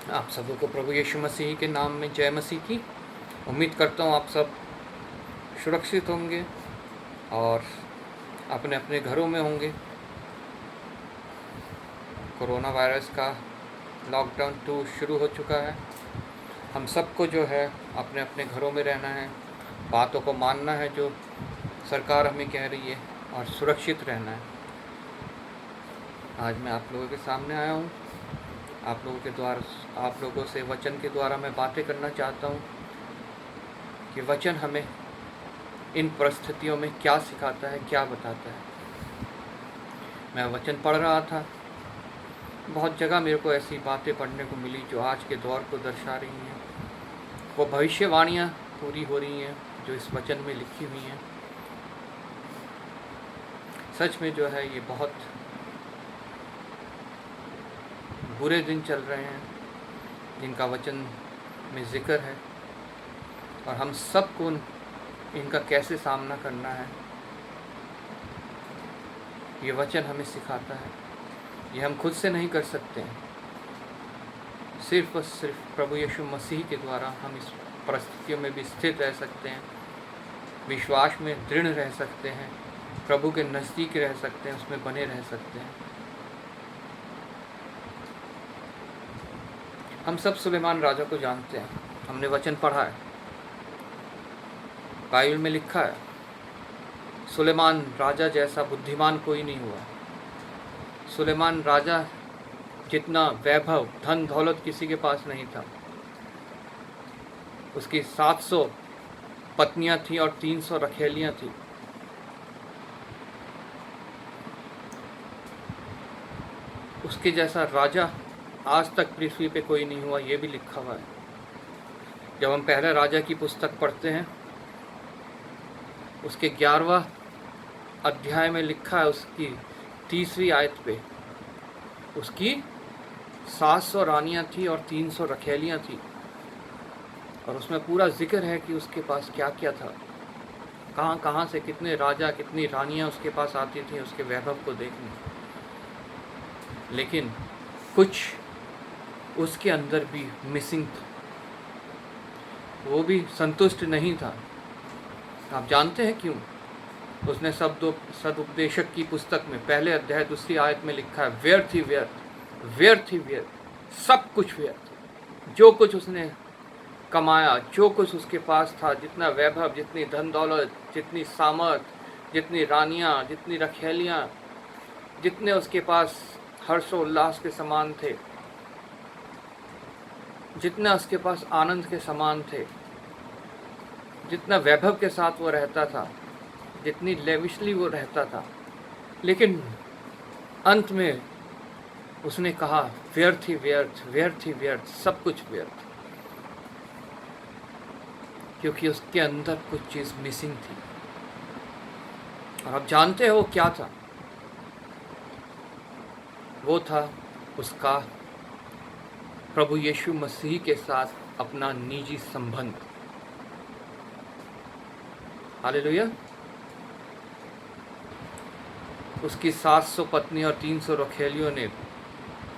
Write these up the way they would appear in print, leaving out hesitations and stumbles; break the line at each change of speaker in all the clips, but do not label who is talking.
आप सबको प्रभु यीशु मसीह के नाम में जय मसीह की। उम्मीद करता हूँ आप सब सुरक्षित होंगे और अपने अपने घरों में होंगे। कोरोना वायरस का लॉकडाउन 2 शुरू हो चुका है। हम सबको जो है अपने अपने घरों में रहना है, बातों को मानना है जो सरकार हमें कह रही है और सुरक्षित रहना है। आज मैं आप लोगों के सामने आया हूँ। आप लोगों से वचन के द्वारा मैं बातें करना चाहता हूँ कि वचन हमें इन परिस्थितियों में क्या सिखाता है, क्या बताता है। मैं वचन पढ़ रहा था, बहुत जगह मेरे को ऐसी बातें पढ़ने को मिली जो आज के दौर को दर्शा रही हैं। वो भविष्यवाणियाँ पूरी हो रही हैं जो इस वचन में लिखी हुई हैं। सच में जो है ये बहुत बुरे दिन चल रहे हैं जिनका वचन में जिक्र है, और हम सबको इनका कैसे सामना करना है ये वचन हमें सिखाता है। ये हम खुद से नहीं कर सकते हैं, सिर्फ और सिर्फ प्रभु यीशु मसीह के द्वारा हम इस परिस्थितियों में भी स्थित रह सकते हैं, विश्वास में दृढ़ रह सकते हैं, प्रभु के नज़दीक रह सकते हैं, उसमें बने रह सकते हैं। हम सब सुलेमान राजा को जानते हैं, हमने वचन पढ़ा है, बाइबल में लिखा है सुलेमान राजा जैसा बुद्धिमान कोई नहीं हुआ। सुलेमान राजा जितना वैभव, धन दौलत किसी के पास नहीं था। उसकी 700 पत्नियां थीं और 300 रखेलियां थीं। उसके जैसा राजा आज तक पृथ्वी पे कोई नहीं हुआ, ये भी लिखा हुआ है। जब हम पहले राजा की पुस्तक पढ़ते हैं, उसके 11वां अध्याय में लिखा है, उसकी 30वीं आयत पे, उसकी 700 रानियां थी और 300 रखेलियां थी, और उसमें पूरा जिक्र है कि उसके पास क्या क्या था, कहाँ कहाँ से कितने राजा, कितनी रानियां उसके पास आती थी उसके वैभव को देखने। लेकिन कुछ उसके अंदर भी मिसिंग था, वो भी संतुष्ट नहीं था। आप जानते हैं क्यों? उसने सदुपदेशक की पुस्तक में पहले अध्याय 2री आयत में लिखा है, व्यर्थ ही व्यर्थ, व्यर्थ ही व्यर्थ, सब कुछ व्यर्थ। जो कुछ उसने कमाया, जो कुछ उसके पास था, जितना वैभव, जितनी धन दौलत, जितनी सामर्थ, जितनी रानियां, जितनी रखेलियां, जितने उसके पास हर्षोल्लास के समान थे, जितना उसके पास आनंद के समान थे, जितना वैभव के साथ वो रहता था, जितनी लेविशली वो रहता था, लेकिन अंत में उसने कहा व्यर्थ ही व्यर्थ, व्यर्थ ही व्यर्थ, सब कुछ व्यर्थ, क्योंकि उसके अंदर कुछ चीज़ मिसिंग थी। और आप जानते हो क्या था? वो था उसका प्रभु यीशु मसीह के साथ अपना निजी संबंध। हालेलुया। उसकी 700 पत्नी और 300 रखेलियों ने,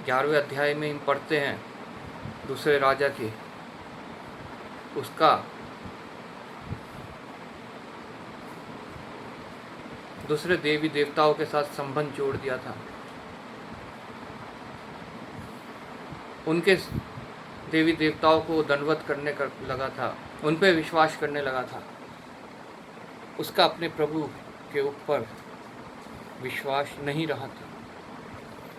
11वें अध्याय में हम पढ़ते हैं दूसरे राजा के, उसका दूसरे देवी देवताओं के साथ संबंध जोड़ दिया था। उनके देवी देवताओं को दंडवत करने लगा था, उन पे विश्वास करने लगा था। उसका अपने प्रभु के ऊपर विश्वास नहीं रहा था,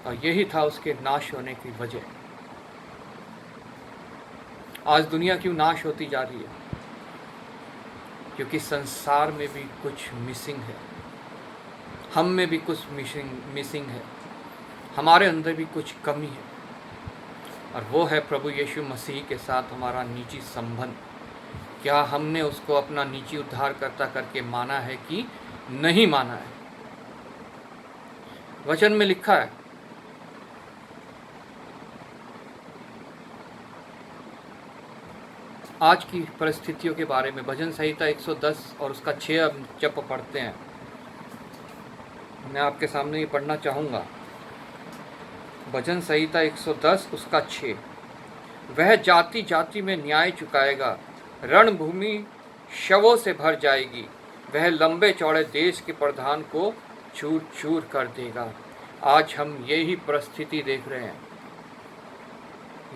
और यही था उसके नाश होने की वजह। आज दुनिया क्यों नाश होती जा रही है? क्योंकि संसार में भी कुछ मिसिंग है, हम में भी कुछ मिसिंग है, हमारे अंदर भी कुछ कमी है, और वो है प्रभु यीशु मसीह के साथ हमारा निजी संबंध। क्या हमने उसको अपना निजी उद्धारकर्ता करके माना है कि नहीं माना है? वचन में लिखा है, आज की परिस्थितियों के बारे में भजन संहिता 110 और उसका 6 जब पढ़ते हैं, मैं आपके सामने ये पढ़ना चाहूँगा। भजन संहिता 110 उसका 6, वह जाति जाति में न्याय चुकाएगा, रणभूमि शवों से भर जाएगी, वह लंबे चौड़े देश के प्रधान को चूर चूर कर देगा। आज हम यही परिस्थिति देख रहे हैं।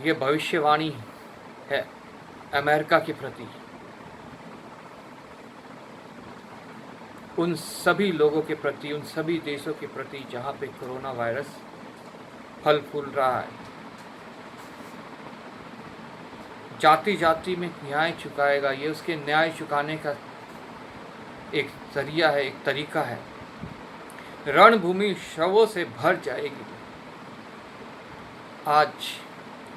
ये भविष्यवाणी है अमेरिका के प्रति, उन सभी लोगों के प्रति, उन सभी देशों के प्रति जहाँ पे कोरोना वायरस फल फूल रहा है। जाति जाति में न्याय चुकाएगा, ये उसके न्याय चुकाने का एक जरिया है, एक तरीका है। रणभूमि शवों से भर जाएगी। आज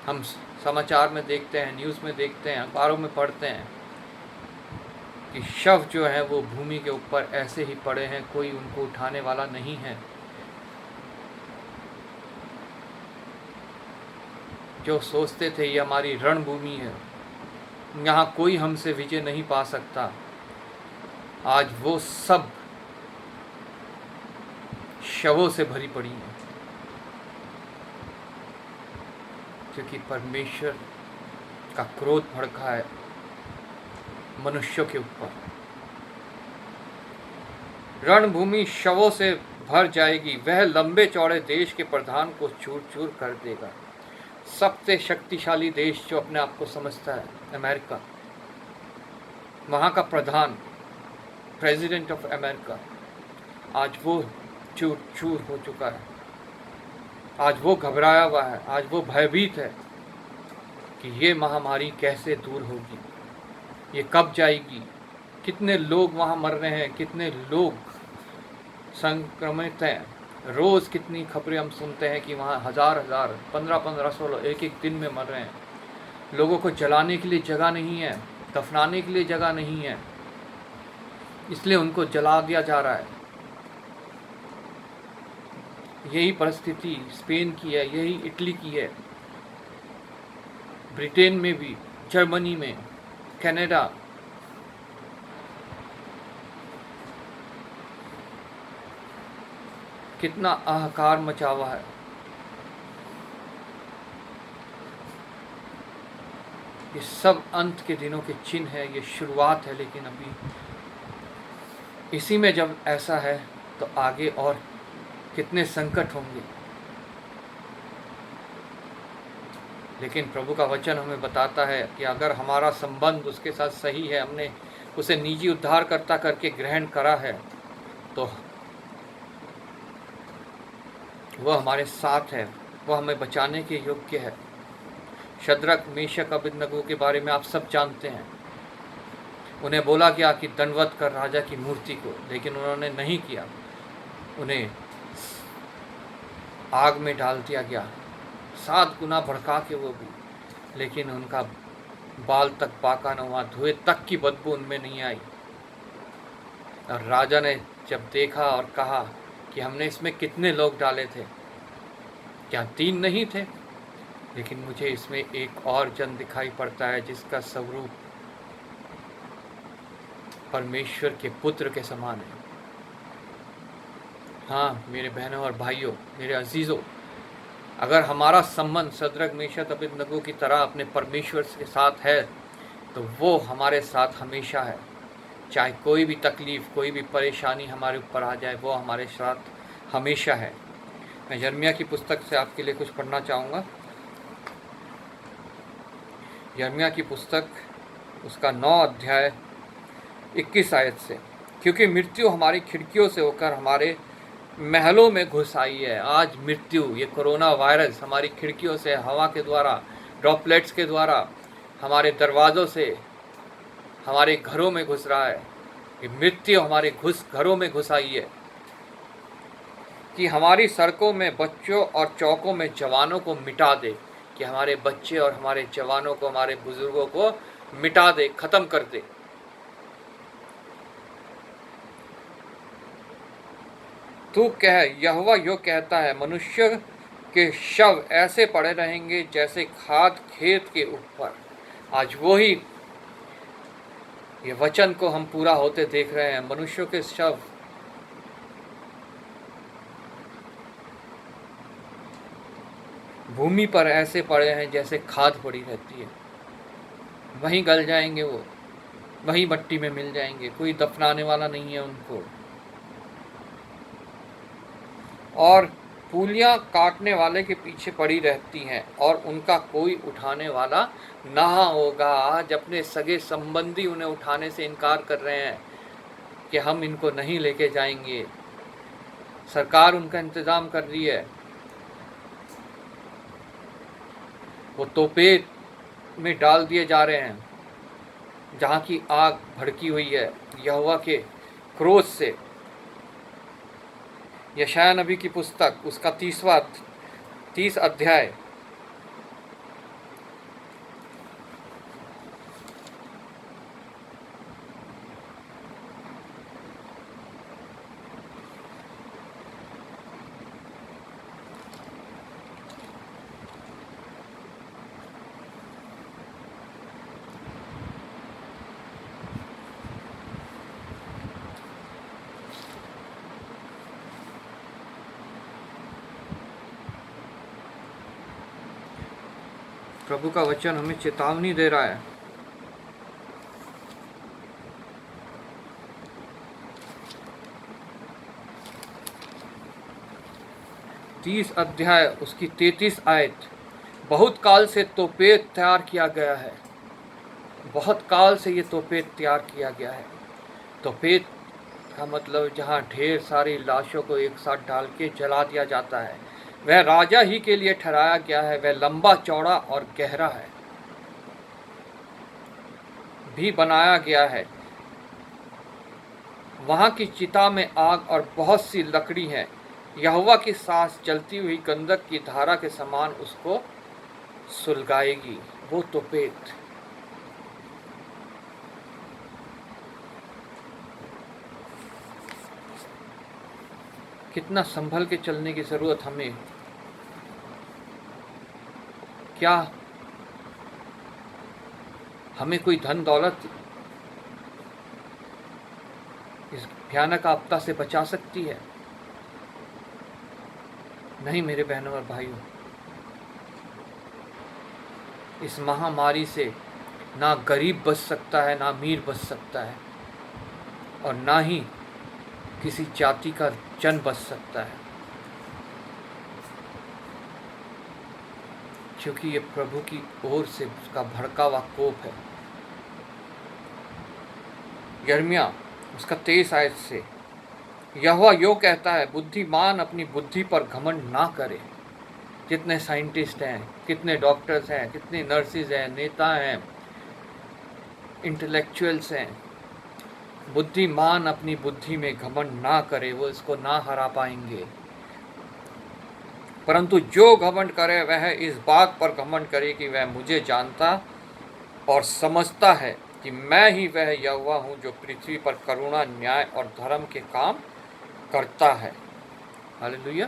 हम समाचार में देखते हैं, न्यूज़ में देखते हैं, अखबारों में पढ़ते हैं कि शव जो है वो भूमि के ऊपर ऐसे ही पड़े हैं, कोई उनको उठाने वाला नहीं है। जो सोचते थे ये हमारी रणभूमि है, यहाँ कोई हमसे विजय नहीं पा सकता, आज वो सब शवों से भरी पड़ी है, क्योंकि परमेश्वर का क्रोध भड़का है मनुष्यों के ऊपर। रणभूमि शवों से भर जाएगी, वह लंबे चौड़े देश के प्रधान को चूर चूर कर देगा। सबसे शक्तिशाली देश जो अपने आप को समझता है, अमेरिका, वहाँ का प्रधान, प्रेसिडेंट ऑफ अमेरिका, आज वो चूर चूर हो चुका है। आज वो घबराया हुआ है, आज वो भयभीत है कि ये महामारी कैसे दूर होगी, ये कब जाएगी, कितने लोग वहाँ मर रहे हैं, कितने लोग संक्रमित हैं। रोज़ कितनी खबरें हम सुनते हैं कि वहाँ हज़ार 1500 लोग एक एक दिन में मर रहे हैं। लोगों को जलाने के लिए जगह नहीं है, दफनाने के लिए जगह नहीं है, इसलिए उनको जला दिया जा रहा है। यही परिस्थिति स्पेन की है, यही इटली की है, ब्रिटेन में भी, जर्मनी में, कनाडा, कितना हाहाकार मचा हुआ है। ये सब अंत के दिनों के चिन्ह है, ये शुरुआत है, लेकिन अभी इसी में जब ऐसा है तो आगे और कितने संकट होंगे। लेकिन प्रभु का वचन हमें बताता है कि अगर हमारा संबंध उसके साथ सही है, हमने उसे निजी उद्धारकर्ता करके ग्रहण करा है, तो वह हमारे साथ है, वह हमें बचाने के योग्य है। शद्रक, मेशक, अबेदनगो के बारे में आप सब जानते हैं। उन्हें बोला गया कि दंडवत कर राजा की मूर्ति को, लेकिन उन्होंने नहीं किया। उन्हें आग में डाल दिया गया, 7 गुना भड़का के वो भी, लेकिन उनका बाल तक पाका न हुआ, धुएं तक की बदबू उनमें नहीं आई। और राजा ने जब देखा और कहा कि हमने इसमें कितने लोग डाले थे, क्या 3 नहीं थे? लेकिन मुझे इसमें एक और जन दिखाई पड़ता है जिसका स्वरूप परमेश्वर के पुत्र के समान है। हाँ मेरे बहनों और भाइयों, मेरे अजीज़ों, अगर हमारा संबंध शद्रक, मेशक, अबेदनगो की तरह अपने परमेश्वर के साथ है, तो वो हमारे साथ हमेशा है। चाहे कोई भी तकलीफ़, कोई भी परेशानी हमारे ऊपर आ जाए, वो हमारे साथ हमेशा है। मैं यिर्मयाह की पुस्तक से आपके लिए कुछ पढ़ना चाहूँगा। यिर्मयाह की पुस्तक, उसका 9 अध्याय 21 आयत से, क्योंकि मृत्यु हमारी खिड़कियों से होकर हमारे महलों में घुस आई है। आज मृत्यु, ये कोरोना वायरस हमारी खिड़कियों से, हवा के द्वारा, ड्रॉपलेट्स के द्वारा, हमारे दरवाज़ों से हमारे घरों में घुस रहा है। ये मृत्यु हमारे घरों में घुस आई है कि हमारी सड़कों में बच्चों और चौकों में जवानों को मिटा दे, कि हमारे बच्चे और हमारे जवानों को, हमारे बुजुर्गों को मिटा दे, ख़त्म कर दे। तू कह, यहोवा यो कहता है, मनुष्य के शव ऐसे पड़े रहेंगे जैसे खाद खेत के ऊपर। आज वही ये वचन को हम पूरा होते देख रहे हैं। मनुष्यों के शव भूमि पर ऐसे पड़े हैं जैसे खाद पड़ी रहती है, वहीं गल जाएंगे वो, वहीं मट्टी में मिल जाएंगे, कोई दफनाने वाला नहीं है उनको। और पूलियां काटने वाले के पीछे पड़ी रहती हैं और उनका कोई उठाने वाला ना होगा। आज अपने सगे संबंधी उन्हें उठाने से इनकार कर रहे हैं कि हम इनको नहीं लेके जाएंगे। सरकार उनका इंतज़ाम कर रही है। वो तोपे में डाल दिए जा रहे हैं जहाँ की आग भड़की हुई है यहोवा के क्रोध से। यशायाह नबी की पुस्तक उसका 30 अध्याय प्रभु का वचन हमें चेतावनी दे रहा है। तीस अध्याय उसकी 33 आयत। बहुत काल से तोपेत तैयार किया गया है, बहुत काल से ये तोपेत तैयार किया गया है। तोपेत का मतलब जहाँ ढेर सारी लाशों को एक साथ डाल के जला दिया जाता है। वह राजा ही के लिए ठहराया गया है। वह लंबा चौड़ा और गहरा है भी बनाया गया है। वहाँ की चिता में आग और बहुत सी लकड़ी है। यहोवा की सांस चलती हुई गंधक की धारा के समान उसको सुलगाएगी। वो तोपेत। कितना संभल के चलने की जरूरत हमें। क्या हमें कोई धन दौलत इस भयानक आपदा से बचा सकती है? नहीं मेरे बहनों और भाइयों, इस महामारी से ना गरीब बच सकता है, ना अमीर बच सकता है, और ना ही किसी जाति का जन बच सकता है, क्योंकि ये प्रभु की ओर से उसका भड़का हुआ कोप है। यिर्मयाह उसका 23 आयत से यहोवा यो कहता है, बुद्धिमान अपनी बुद्धि पर घमंड ना करे। कितने साइंटिस्ट हैं, कितने डॉक्टर्स हैं, कितने नर्सिस हैं, नेता हैं, इंटेलेक्चुअल्स हैं। बुद्धिमान अपनी बुद्धि में घमंड ना करे, वो इसको ना हरा पाएंगे। परंतु जो घमंड करे वह इस बात पर घमंड करे कि वह मुझे जानता और समझता है कि मैं ही वह यहोवा हूँ जो पृथ्वी पर करुणा, न्याय और धर्म के काम करता है। हालेलुया।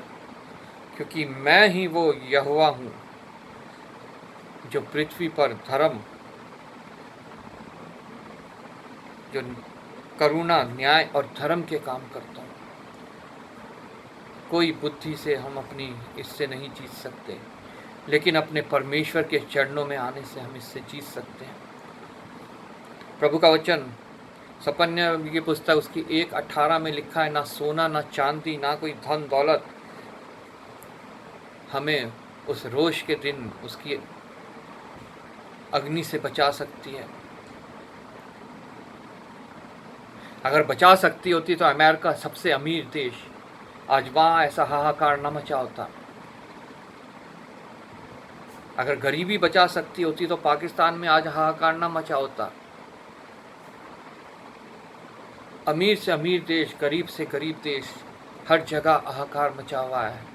क्योंकि मैं ही वो यहोवा हूँ जो पृथ्वी पर धर्म, जो करुणा, न्याय और धर्म के काम करता हूँ। कोई बुद्धि से हम अपनी इससे नहीं जीत सकते, लेकिन अपने परमेश्वर के चरणों में आने से हम इससे जीत सकते हैं। प्रभु का वचन सपन्य की पुस्तक उसकी 1:18 में लिखा है, ना सोना, ना चांदी, ना कोई धन दौलत हमें उस रोष के दिन उसकी अग्नि से बचा सकती है। अगर बचा सकती होती तो अमेरिका सबसे अमीर देश, आज वहाँ ऐसा हाहाकार न मचा होता। अगर गरीबी बचा सकती होती तो पाकिस्तान में आज हाहाकार न मचा होता। अमीर से अमीर देश, गरीब से गरीब देश, हर जगह हाहाकार मचा हुआ है।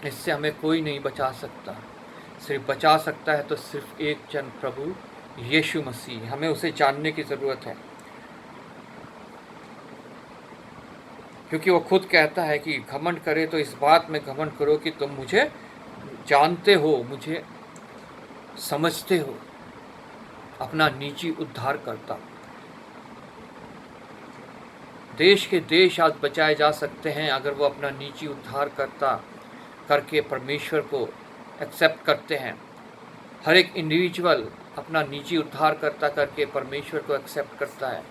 इससे हमें कोई नहीं बचा सकता। सिर्फ बचा सकता है तो सिर्फ एक जन, प्रभु यीशु मसीह। हमें उसे जानने की ज़रूरत है, क्योंकि वो खुद कहता है कि घमंड करे तो इस बात में घमंड करो कि तुम मुझे जानते हो, मुझे समझते हो, अपना निजी उद्धार करता। देश के देश आज बचाए जा सकते हैं अगर वो अपना निजी उद्धार करता, करके परमेश्वर को एक्सेप्ट करते हैं, हर एक इंडिविजुअल अपना निजी उद्धारकर्ता करके परमेश्वर को एक्सेप्ट करता है,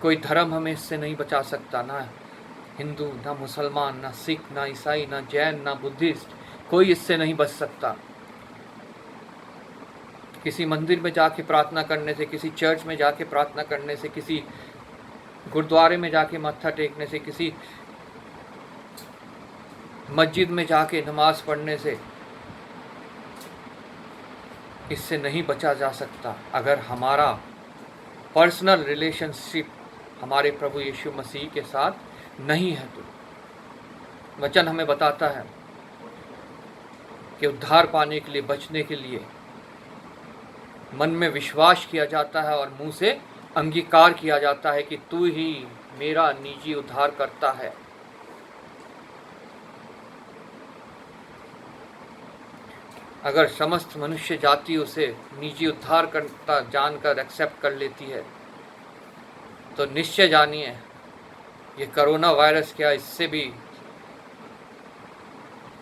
कोई धर्म हमें इससे नहीं बचा सकता, ना हिंदू, ना मुसलमान, ना सिख, ना ईसाई, ना जैन, ना बुद्धिस्ट, कोई इससे नहीं बच सकता। किसी मंदिर में जाके प्रार्थना करने से, किसी चर्च में जाके प्रार्थना करने से, किसी गुरुद्वारे में जाके मत्था टेकने से, किसी मस्जिद में जाके नमाज पढ़ने से इससे नहीं बचा जा सकता, अगर हमारा पर्सनल रिलेशनशिप हमारे प्रभु यीशु मसीह के साथ नहीं है। तो वचन हमें बताता है कि उद्धार पाने के लिए, बचने के लिए मन में विश्वास किया जाता है और मुंह से अंगीकार किया जाता है कि तू ही मेरा निजी उद्धार करता है। अगर समस्त मनुष्य जाति उसे निजी उद्धार करता जानकर एक्सेप्ट कर लेती है, तो निश्चय जानिए ये कोरोना वायरस क्या, इससे भी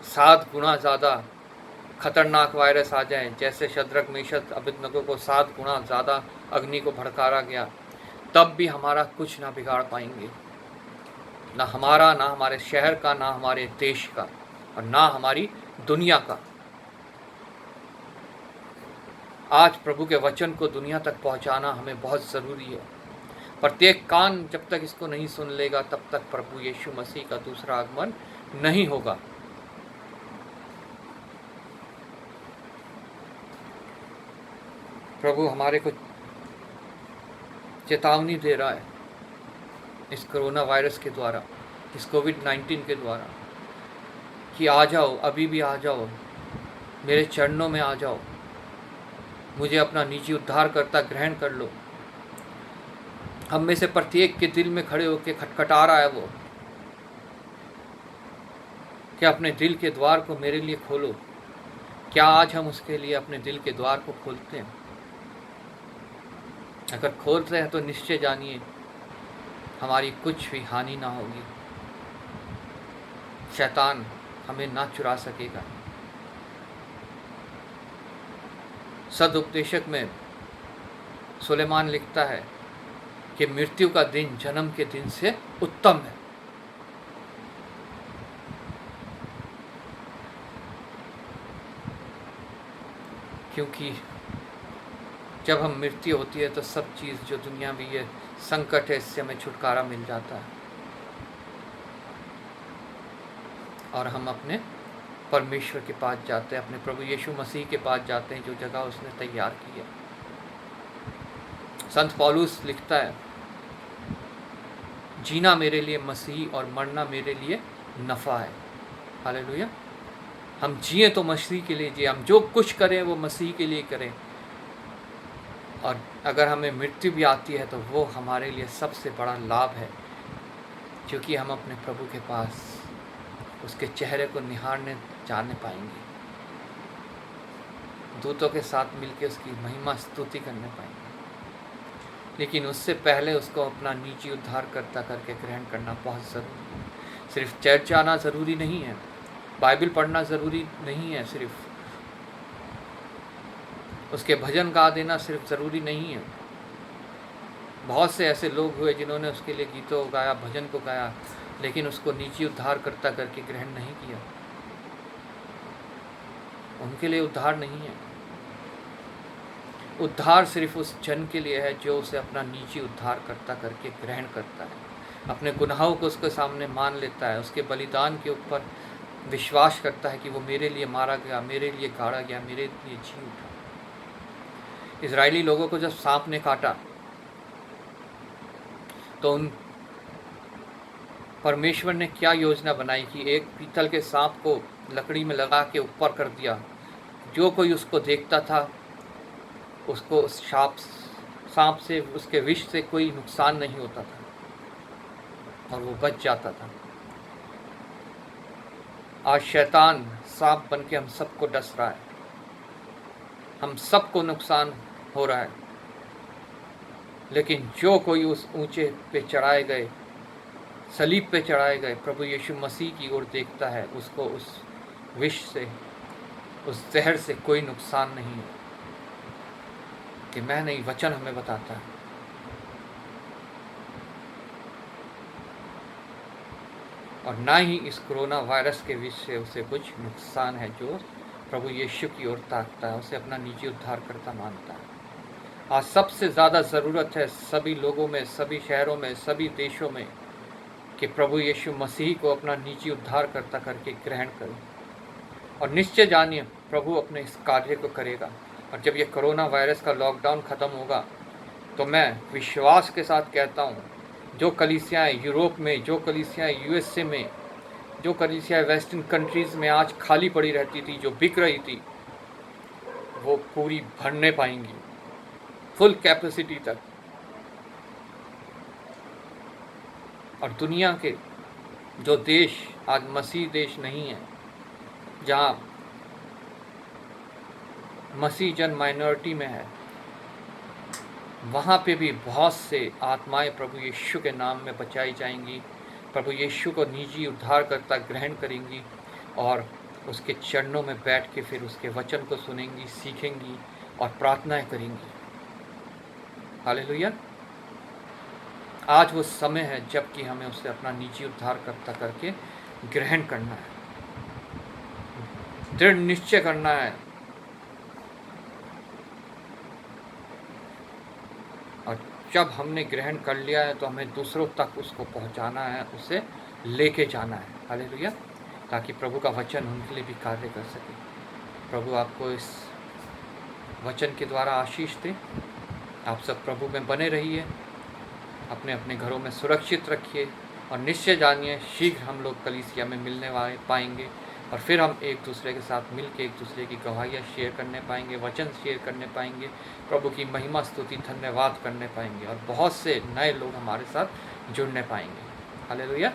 7 गुना ज़्यादा खतरनाक वायरस आ जाए, जैसे शद्रक, मेशक, अबेदनगो को 7 गुना ज़्यादा अग्नि को भड़काया गया, तब भी हमारा कुछ ना बिगाड़ पाएंगे, ना हमारा, ना हमारे शहर का, ना हमारे देश का, और ना हमारी दुनिया का। आज प्रभु के वचन को दुनिया तक पहुंचाना हमें बहुत ज़रूरी है। प्रत्येक कान जब तक इसको नहीं सुन लेगा, तब तक प्रभु यीशु मसीह का दूसरा आगमन नहीं होगा। प्रभु हमारे को चेतावनी दे रहा है इस कोरोना वायरस के द्वारा, इस कोविड-19 के द्वारा, कि आ जाओ, अभी भी आ जाओ, मेरे चरणों में आ जाओ, मुझे अपना निजी उद्धारकर्ता ग्रहण कर लो। हम में से प्रत्येक के दिल में खड़े होकर खटखटा रहा है वो, कि अपने दिल के द्वार को मेरे लिए खोलो। क्या आज हम उसके लिए अपने दिल के द्वार को खोलते हैं? अगर खोलते हैं तो निश्चय जानिए हमारी कुछ भी हानि ना होगी, शैतान हमें ना चुरा सकेगा। सदुपदेशक में सुलेमान लिखता है कि मृत्यु का दिन जन्म के दिन से उत्तम है। क्योंकि जब हम मृत्यु होती है तो सब चीज़ जो दुनिया में ये संकट है, इससे हमें छुटकारा मिल जाता है और हम अपने परमेश्वर के पास जाते हैं, अपने प्रभु यीशु मसीह के पास जाते हैं, जो जगह उसने तैयार की है। संत पौलुस लिखता है, जीना मेरे लिए मसीह और मरना मेरे लिए नफ़ा है। हालेलुया। हम जिए तो मसीह के लिए जिए, हम जो कुछ करें वो मसीह के लिए करें, और अगर हमें मृत्यु भी आती है तो वो हमारे लिए सबसे बड़ा लाभ है, क्योंकि हम अपने प्रभु के पास उसके चेहरे को निहारने जाने पाएंगे, दूतों के साथ मिलकर उसकी महिमा स्तुति करने पाएंगे। लेकिन उससे पहले उसको अपना निजी उद्धारकर्ता करके ग्रहण करना बहुत ज़रूरी है। सिर्फ चर्च जाना ज़रूरी नहीं है, बाइबल पढ़ना ज़रूरी नहीं है, सिर्फ उसके भजन गा देना सिर्फ ज़रूरी नहीं है। बहुत से ऐसे लोग हुए जिन्होंने उसके लिए गीतों को गाया, भजन को गाया, लेकिन उसको निजी उद्धारकर्ता करके ग्रहण नहीं किया। उनके लिए उद्धार नहीं है। उद्धार सिर्फ उस जन के लिए है जो उसे अपना निजी उद्धारकर्ता करके ग्रहण करता है, अपने गुनाहों को उसके सामने मान लेता है, उसके बलिदान के ऊपर विश्वास करता है कि वो मेरे लिए मारा गया, मेरे लिए गाड़ा गया, मेरे लिए जी उठा। इजरायली लोगों को जब सांप ने काटा तो उन परमेश्वर ने क्या योजना बनाई कि एक पीतल के सांप को लकड़ी में लगा के ऊपर कर दिया। जो कोई उसको देखता था उसको सांप से, उसके विष से कोई नुकसान नहीं होता था और वो बच जाता था। आज शैतान सांप बन के हम सबको डस रहा है, हम सबको नुकसान हो रहा है, लेकिन जो कोई उस ऊंचे पे चढ़ाए गए सलीब पे चढ़ाए गए प्रभु यीशु मसीह की ओर देखता है, उसको उस विष से, उस जहर से कोई नुकसान नहीं है। कि मैं नहीं, वचन हमें बताता है। और ना ही इस कोरोना वायरस के विष से उसे कुछ नुकसान है, जो प्रभु यीशु की ओर ताकता है, उसे अपना निजी उद्धारकर्ता मानता है। आज सबसे ज़्यादा ज़रूरत है सभी लोगों में, सभी शहरों में, सभी देशों में, कि प्रभु यीशु मसीह को अपना निजी उद्धारकर्ता करके ग्रहण करें। और निश्चय जानिए प्रभु अपने इस कार्य को करेगा। और जब ये कोरोना वायरस का लॉकडाउन ख़त्म होगा तो मैं विश्वास के साथ कहता हूँ, जो कलीसियाएँ यूरोप में, जो कलीसियाएँ यूएसए में, जो कलीसियाएँ वेस्टर्न कंट्रीज़ में आज खाली पड़ी रहती थी, जो बिक रही थी, वो पूरी भरने पाएंगी, फुल कैपेसिटी तक। और दुनिया के जो देश आज मसीह देश नहीं है, जहाँ मसीह जन माइनॉरिटी में है, वहाँ पे भी बहुत से आत्माएं प्रभु यीशु के नाम में बचाई जाएंगी, प्रभु यीशु को निजी उद्धारकर्ता ग्रहण करेंगी और उसके चरणों में बैठ के फिर उसके वचन को सुनेंगी, सीखेंगी और प्रार्थनाएं करेंगी। हालेलुया। आज वो समय है जबकि हमें उसे अपना निजी उद्धारकर्ता करके ग्रहण करना है, दृढ़ निश्चय करना है। और जब हमने ग्रहण कर लिया है तो हमें दूसरों तक उसको पहुंचाना है, उसे लेके जाना है। हालेलुया। ताकि प्रभु का वचन उनके लिए भी कार्य कर सके। प्रभु आपको इस वचन के द्वारा आशीष दे। आप सब प्रभु में बने रहिए, अपने अपने घरों में सुरक्षित रखिए और निश्चय जानिए शीघ्र हम लोग कलीसिया में मिलने वाले पाएंगे और फिर हम एक दूसरे के साथ मिलकर एक दूसरे की गवाहियाँ शेयर करने पाएंगे, वचन शेयर करने पाएंगे, प्रभु की महिमा स्तुति धन्यवाद करने पाएंगे और बहुत से नए लोग हमारे साथ जुड़ने पाएंगे। हालेलुया।